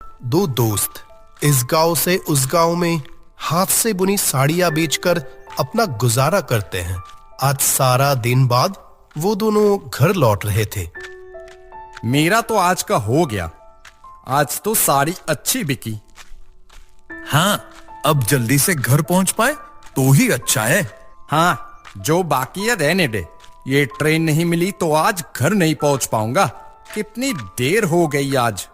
दो दोस्त इस गांव से उस गांव में हाथ से बुनी साड़ियां बेचकर अपना गुजारा करते हैं। आज सारा दिन बाद वो दोनों घर लौट रहे थे। मेरा तो आज का हो गया। आज तो साड़ी अच्छी बिकी। हाँ, अब जल्दी से घर पहुंच पाए तो ही अच्छा है। हाँ, जो बाकी है रहने दे। ये ट्रेन नहीं मिली तो आज घर नहीं पहुंच पाऊंगा। कितनी देर हो गई आज।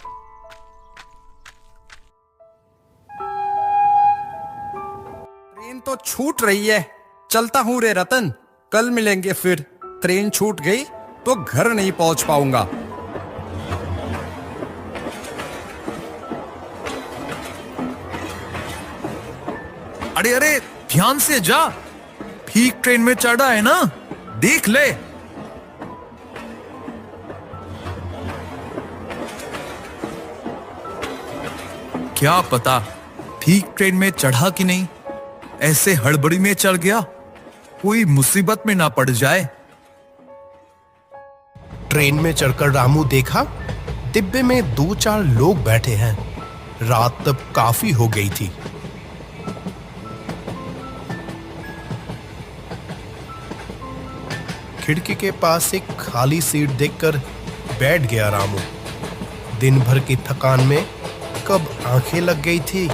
ट्रेन तो छूट रही है। चलता हूं रे रतन, कल मिलेंगे फिर। ट्रेन छूट गई तो घर नहीं पहुंच पाऊंगा। अरे अरे, ध्यान से जा। ठीक ट्रेन में चढ़ा है ना, देख ले। क्या पता ठीक ट्रेन में चढ़ा कि नहीं। ऐसे हड़बड़ी में चढ़ गया, कोई मुसीबत में ना पड़ जाए। ट्रेन में चढ़कर रामू देखा डिब्बे में 2-4 लोग बैठे हैं। रात तब काफी हो गई थी। खिड़की के पास एक खाली सीट देखकर बैठ गया रामू। दिन भर की थकान में कब आंखें लग गई थी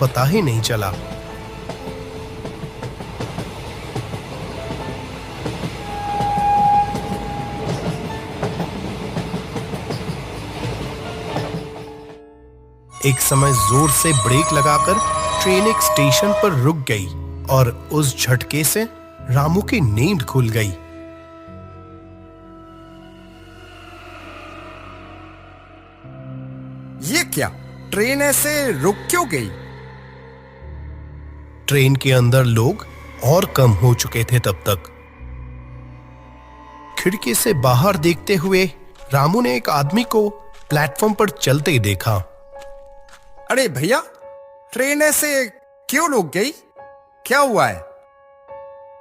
पता ही नहीं चला। एक समय जोर से ब्रेक लगाकर ट्रेन एक स्टेशन पर रुक गई और उस झटके से रामू की नींद खुल गई। ये क्या, ट्रेन ऐसे रुक क्यों गई? ट्रेन के अंदर लोग और कम हो चुके थे तब तक। खिड़की से बाहर देखते हुए रामू ने एक आदमी को प्लेटफॉर्म पर चलते देखा। अरे भैया, ट्रेन ऐसे क्यों रुक गई? क्या हुआ है?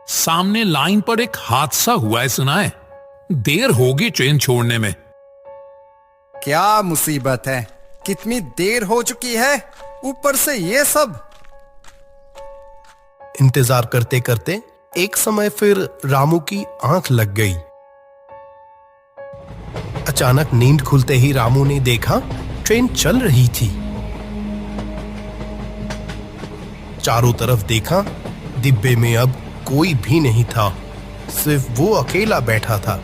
सामने लाइन पर एक हादसा हुआ है, सुना है? देर होगी ट्रेन छोड़ने में। क्या मुसीबत है? कितनी देर हो चुकी है, ऊपर से ये सब। इंतजार करते करते एक समय फिर रामू की आंख लग गई। अचानक नींद खुलते ही रामू ने देखा ट्रेन चल रही थी। चारों तरफ देखा, डिब्बे में अब कोई भी नहीं था, सिर्फ वो अकेला बैठा था।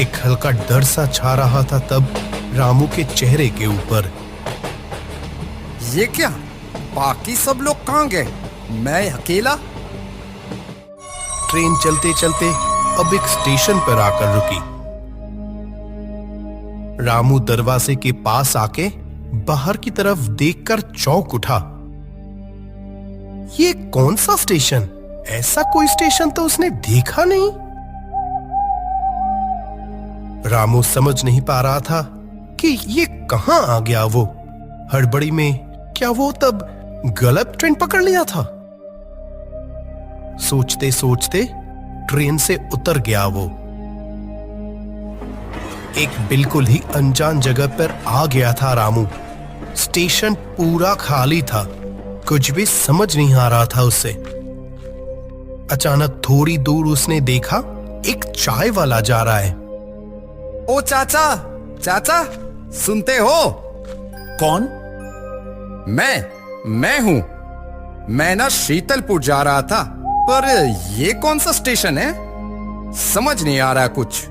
एक हल्का डर सा छा रहा था तब रामू के चेहरे के ऊपर। ये क्या, बाकी सब लोग कहां गए? मैं अकेला? ट्रेन चलते चलते अब एक स्टेशन पर आकर रुकी। रामू दरवाजे के पास आके बाहर की तरफ देखकर चौंक उठा। ये कौन सा स्टेशन? ऐसा कोई स्टेशन तो उसने देखा नहीं। रामू समझ नहीं पा रहा था कि ये कहां आ गया। वो हड़बड़ी में क्या वो तब गलत ट्रेन पकड़ लिया था? सोचते सोचते ट्रेन से उतर गया वो। एक बिल्कुल ही अनजान जगह पर आ गया था रामू। स्टेशन पूरा खाली था, कुछ भी समझ नहीं आ रहा था उसे। अचानक थोड़ी दूर उसने देखा एक चाय वाला जा रहा है। ओ चाचा, चाचा सुनते हो? कौन? मैं हूं। मैं ना शीतलपुर जा रहा था, पर ये कौन सा स्टेशन है? समझ नहीं आ रहा कुछ।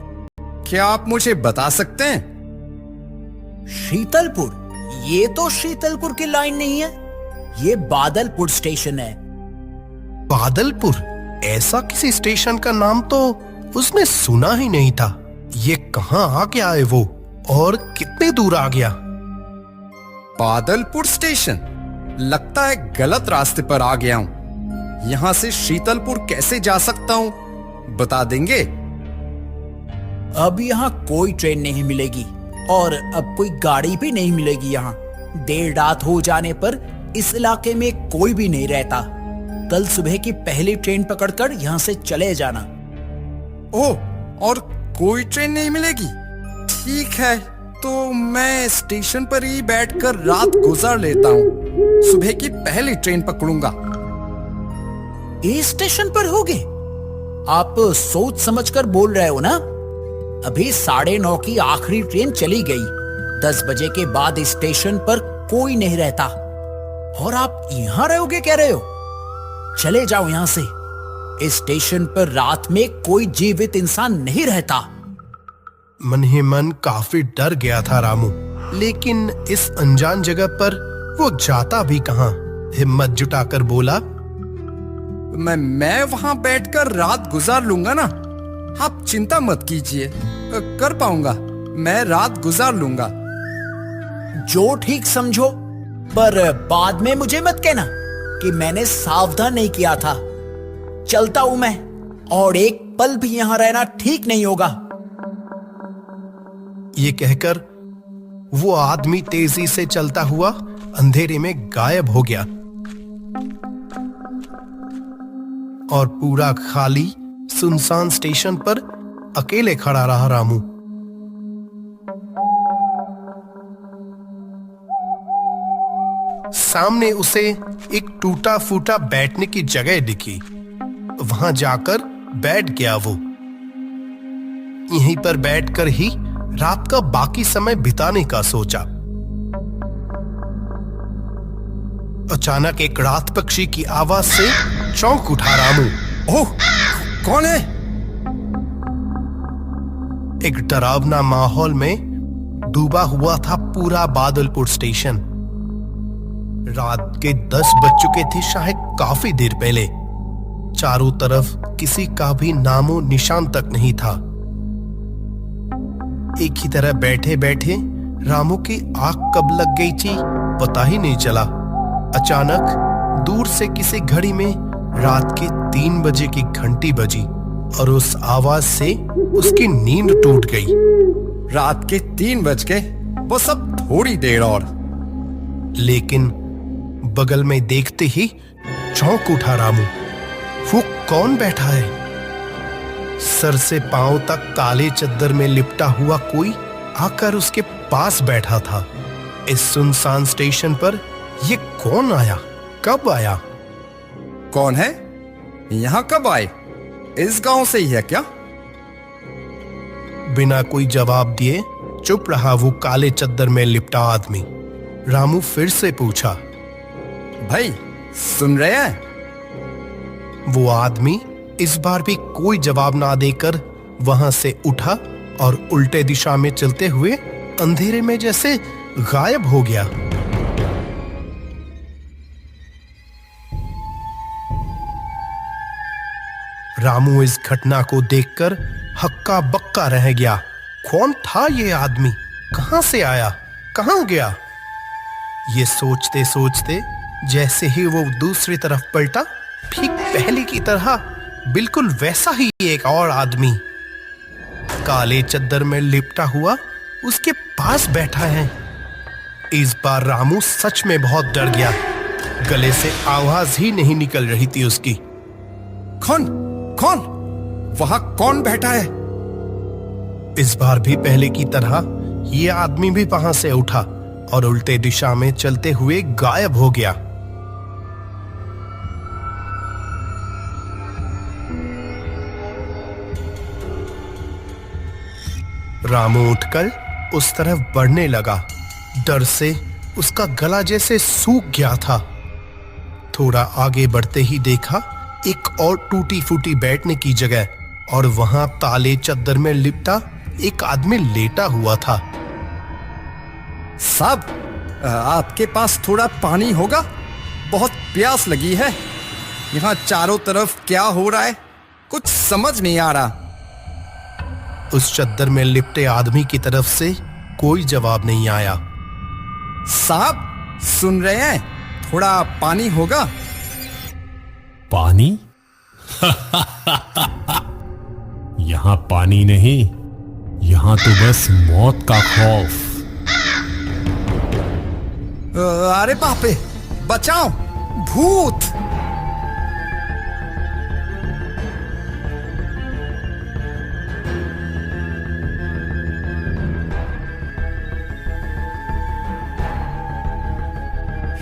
क्या आप मुझे बता सकते हैं? शीतलपुर? ये तो शीतलपुर की लाइन नहीं है, ये बादलपुर स्टेशन है। बादलपुर? ऐसा किसी स्टेशन का नाम तो उसने सुना ही नहीं था। ये कहां आ गया है वो, और कितने दूर आ गया? बादलपुर स्टेशन? लगता है गलत रास्ते पर आ गया हूं। यहां से शीतलपुर कैसे जा सकता हूं, बता देंगे? अब यहाँ कोई ट्रेन नहीं मिलेगी और अब कोई गाड़ी भी नहीं मिलेगी। यहाँ देर रात हो जाने पर इस इलाके में कोई भी नहीं रहता। कल सुबह की पहली ट्रेन पकड़कर यहाँ से चले जाना। ओह, और कोई ट्रेन नहीं मिलेगी? ठीक है, तो मैं स्टेशन पर ही बैठकर रात गुजार लेता हूँ। सुबह की पहली ट्रेन पकड़ूंगा। ए स्टेशन पर होगे? आप सोच समझकर बोल रहे हो ना? अभी 9:30 की आखिरी ट्रेन चली गई। 10 बजे के बाद स्टेशन पर कोई नहीं रहता और आप यहां रहोगे कह रहे हो? चले जाओ यहां से। इस स्टेशन पर रात में कोई जीवित इंसान नहीं रहता। मन ही मन काफी डर गया था रामू, लेकिन इस अनजान जगह पर वो जाता भी कहां। हिम्मत जुटाकर बोला, मैं वहां बैठकर रात गुजार लूंगा ना। आप चिंता मत कीजिए, कर पाऊंगा। मैं रात गुजार लूंगा। जो ठीक समझो, पर बाद में मुझे मत कहना कि मैंने सावधान नहीं किया था। चलता हूं मैं, और एक पल भी यहां रहना ठीक नहीं होगा। ये कहकर वो आदमी तेजी से चलता हुआ अंधेरे में गायब हो गया और पूरा खाली सुनसान स्टेशन पर अकेले खड़ा रहा रामू। सामने उसे एक टूटा फूटा बैठने की जगह दिखी। वहां जाकर बैठ गया वो। यहीं पर बैठकर ही रात का बाकी समय बिताने का सोचा। अचानक एक रात पक्षी की आवाज से चौंक उठा रामू। ओह, कौन है? एक डरावना माहौल में डूबा हुआ था पूरा बादलपुर स्टेशन। रात के 10 बज चुके थे, शायद काफी देर पहले। चारों तरफ किसी का भी नामो निशान तक नहीं था। एक ही तरह बैठे बैठे रामू की आंख कब लग गई थी पता ही नहीं चला। अचानक दूर से किसी घड़ी में रात के 3 बजे की घंटी बजी और उस आवाज से उसकी नींद टूट गई। रात के 3 बज गए, वो सब थोड़ी देर और। लेकिन बगल में देखते ही चौंक उठा रामू। वो कौन बैठा है? सर से पांव तक काले चद्दर में लिपटा हुआ कोई आकर उसके पास बैठा था। इस सुनसान स्टेशन पर ये कौन आया? कब आया? कौन है? यहाँ कब आए? इस गांव से ही है क्या? बिना कोई जवाब दिए चुप रहा वो काले चद्दर में लिपटा आदमी। रामू फिर से पूछा, भाई सुन रहे हैं? वो आदमी इस बार भी कोई जवाब ना देकर वहां से उठा और उल्टे दिशा में चलते हुए अंधेरे में जैसे गायब हो गया। रामू इस घटना को देखकर हक्का बक्का रह गया। कौन था ये आदमी? कहां से आया? कहां गया? ये सोचते सोचते जैसे ही वो दूसरी तरफ पलटा, ठीक पहले की तरह बिल्कुल वैसा ही एक और आदमी काले चद्दर में लिपटा हुआ उसके पास बैठा है। इस बार रामू सच में बहुत डर गया। गले से आवाज ही नहीं निकल रही थी उसकी। कौन? कौन? वहां कौन बैठा है? इस बार भी पहले की तरह ये आदमी भी वहां से उठा और उल्टे दिशा में चलते हुए गायब हो गया। रामू उठकर उस तरफ बढ़ने लगा। डर से उसका गला जैसे सूख गया था। थोड़ा आगे बढ़ते ही देखा एक और टूटी फूटी बैठने की जगह, और वहां काले चद्दर में लिपटा एक आदमी लेटा हुआ था। साहब, आपके पास थोड़ा पानी होगा? बहुत प्यास लगी है। यहाँ चारों तरफ क्या हो रहा है, कुछ समझ नहीं आ रहा। उस चद्दर में लिपटे आदमी की तरफ से कोई जवाब नहीं आया। साहब सुन रहे हैं? थोड़ा पानी होगा? पानी? यहां पानी नहीं, यहां तो बस मौत का खौफ। अरे बाप रे, बचाओ, भूत!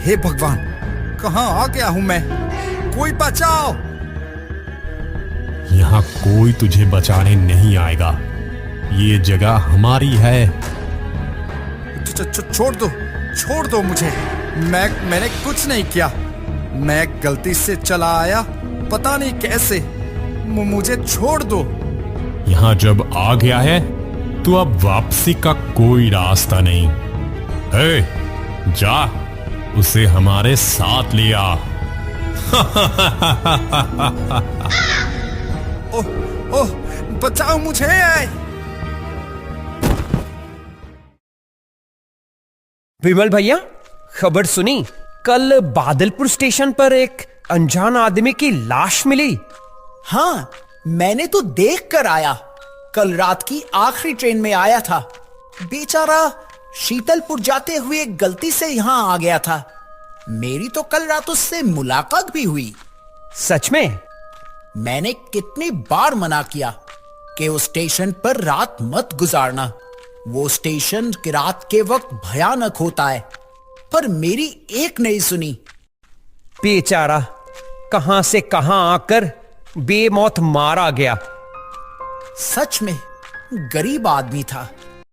हे भगवान, कहाँ आ गया हूं मैं? कोई बचाओ! यहाँ कोई तुझे बचाने नहीं आएगा। ये जगह हमारी है। छोड़ दो मुझे। मैंने कुछ नहीं किया। मैं गलती से चला आया, पता नहीं कैसे। मुझे छोड़ दो। यहाँ जब आ गया है तो अब वापसी का कोई रास्ता नहीं। हे, जा, उसे हमारे साथ ले आ। ओह, बचाओ मुझे! विमल भैया, खबर सुनी? कल बादलपुर स्टेशन पर एक अनजान आदमी की लाश मिली। हाँ, मैंने तो देख कर आया। कल रात की आखिरी ट्रेन में आया था। बेचारा शीतलपुर जाते हुए गलती से यहां आ गया था। मेरी तो कल रात उससे मुलाकात भी हुई। सच में? मैंने कितनी बार मना किया कि उस स्टेशन पर रात मत गुजारना। वो स्टेशन की रात के वक्त भयानक होता है, पर मेरी एक नहीं सुनी। बेचारा कहां से कहां आकर बेमौत मारा गया। सच में गरीब आदमी था।